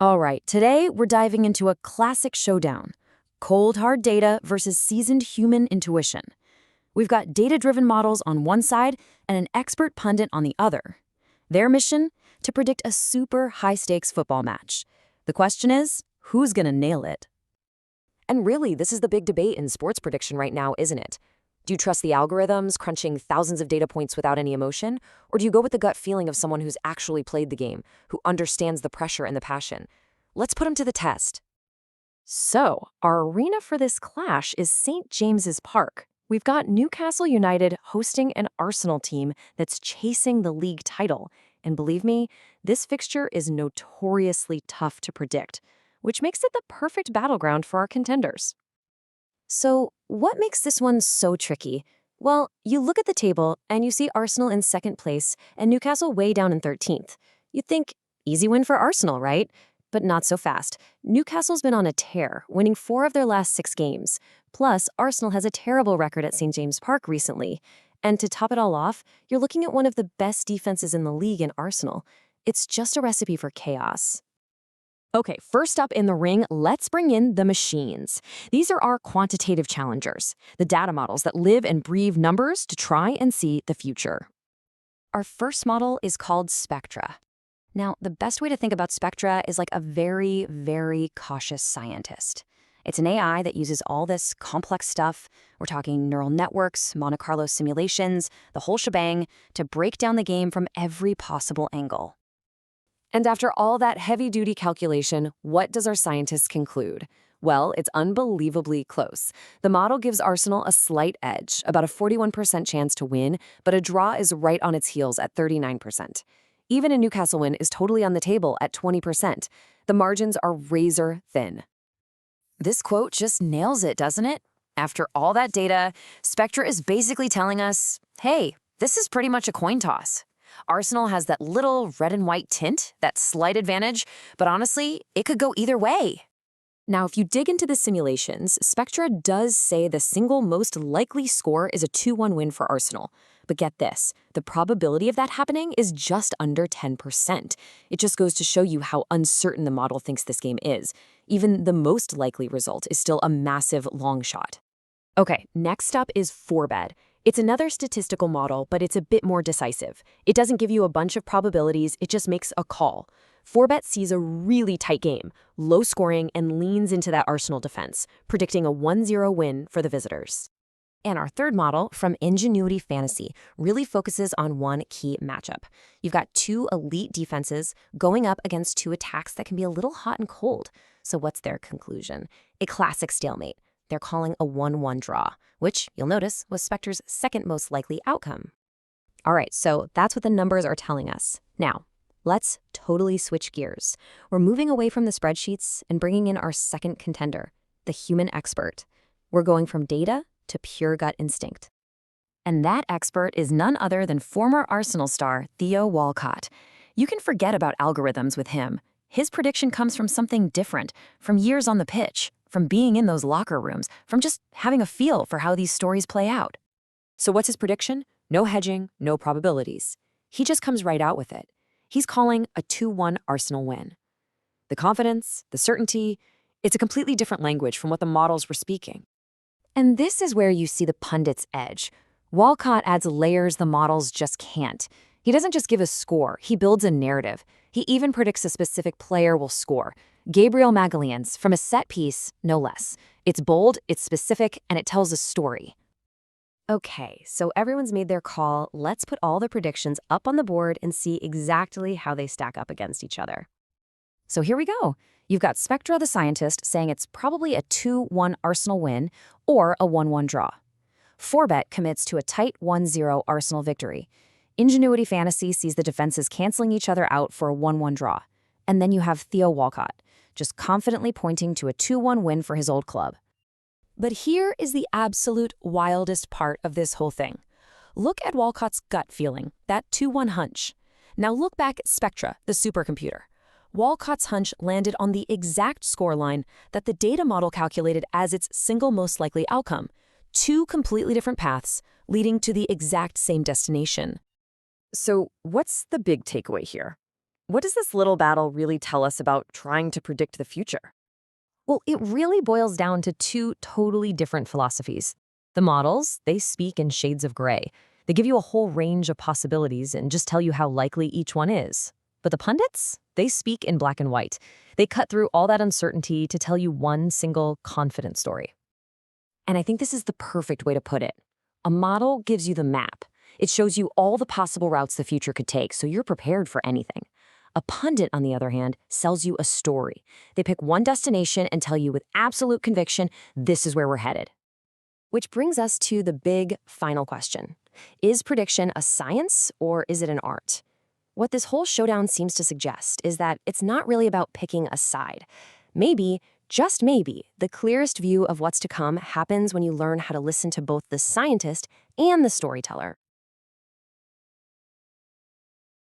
All right, today we're diving into a classic showdown: cold, hard data versus seasoned human intuition. We've got data-driven models on one side and an expert pundit on the other. Their mission? To predict a super high-stakes football match. The question is, who's gonna nail it? And really, this is the big debate in sports prediction right now, isn't it? Do you trust the algorithms crunching thousands of data points without any emotion? Or do you go with the gut feeling of someone who's actually played the game, who understands the pressure and the passion? Let's put them to the test. So, our arena for this clash is St. James's Park. We've got Newcastle United hosting an Arsenal team that's chasing the league title. And believe me, this fixture is notoriously tough to predict, which makes it the perfect battleground for our contenders. So, what makes this one so tricky? Well, you look at the table and you see Arsenal in second place and Newcastle way down in 13th. You'd think, easy win for Arsenal, right? But not so fast. Newcastle's been on a tear, winning 4 of their last 6 games. Plus, Arsenal has a terrible record at St. James Park recently. And to top it all off, you're looking at one of the best defenses in the league in Arsenal. It's just a recipe for chaos. Okay, first up in the ring, let's bring in the machines. These are our quantitative challengers, the data models that live and breathe numbers to try and see the future. Our first model is called SPECTRA. Now, the best way to think about Spectra is like a very, very cautious scientist. It's an AI that uses all this complex stuff. We're talking neural networks, Monte Carlo simulations, the whole shebang, to break down the game from every possible angle. And after all that heavy-duty calculation, what does our scientists conclude? Well, it's unbelievably close. The model gives Arsenal a slight edge, about a 41% chance to win, but a draw is right on its heels at 39%. Even a Newcastle win is totally on the table at 20%. The margins are razor thin. This quote just nails it, doesn't it? After all that data, Spectra is basically telling us, hey, this is pretty much a coin toss. Arsenal has that little red and white tint, that slight advantage, but honestly, it could go either way. Now, if you dig into the simulations, Spectra does say the single most likely score is a 2-1 win for Arsenal. But get this, the probability of that happening is just under 10%. It just goes to show you how uncertain the model thinks this game is. Even the most likely result is still a massive long shot. Okay, next up is Forebet. It's another statistical model, but it's a bit more decisive. It doesn't give you a bunch of probabilities, it just makes a call. Forebet sees a really tight game, low scoring, and leans into that Arsenal defense, predicting a 1-0 win for the visitors. And our third model, from Ingenuity Fantasy, really focuses on one key matchup. You've got 2 elite defenses going up against 2 attacks that can be a little hot and cold. So what's their conclusion? A classic stalemate. They're calling a 1-1 draw, which, you'll notice, was Spectra's second most likely outcome. All right, so that's what the numbers are telling us. Now, let's totally switch gears. We're moving away from the spreadsheets and bringing in our second contender, the human expert. We're going from data to pure gut instinct. And that expert is none other than former Arsenal star Theo Walcott. You can forget about algorithms with him. His prediction comes from something different, from years on the pitch, from being in those locker rooms, from just having a feel for how these stories play out. So what's his prediction? No hedging, no probabilities. He just comes right out with it. He's calling a 2-1 Arsenal win. The confidence, the certainty, it's a completely different language from what the models were speaking. And this is where you see the pundit's edge. Walcott adds layers the models just can't. He doesn't just give a score, he builds a narrative. He even predicts a specific player will score. Gabriel Magalhães, from a set piece, no less. It's bold, it's specific, and it tells a story. Okay, so everyone's made their call. Let's put all the predictions up on the board and see exactly how they stack up against each other. So here we go. You've got Spectra the scientist saying it's probably a 2-1 Arsenal win or a 1-1 draw. Forebet commits to a tight 1-0 Arsenal victory. Ingenuity Fantasy sees the defenses canceling each other out for a 1-1 draw. And then you have Theo Walcott, just confidently pointing to a 2-1 win for his old club. But here is the absolute wildest part of this whole thing. Look at Walcott's gut feeling, that 2-1 hunch. Now look back at Spectra, the supercomputer. Walcott's hunch landed on the exact scoreline that the data model calculated as its single most likely outcome. 2 completely different paths leading to the exact same destination. So what's the big takeaway here? What does this little battle really tell us about trying to predict the future? Well, it really boils down to two totally different philosophies. The models, they speak in shades of gray. They give you a whole range of possibilities and just tell you how likely each one is. But the pundits, they speak in black and white. They cut through all that uncertainty to tell you one single confident story. And I think this is the perfect way to put it. A model gives you the map. It shows you all the possible routes the future could take, so you're prepared for anything. A pundit, on the other hand, sells you a story. They pick one destination and tell you with absolute conviction, this is where we're headed. Which brings us to the big final question. Is prediction a science or is it an art? What this whole showdown seems to suggest is that it's not really about picking a side. Maybe, just maybe, the clearest view of what's to come happens when you learn how to listen to both the scientist and the storyteller.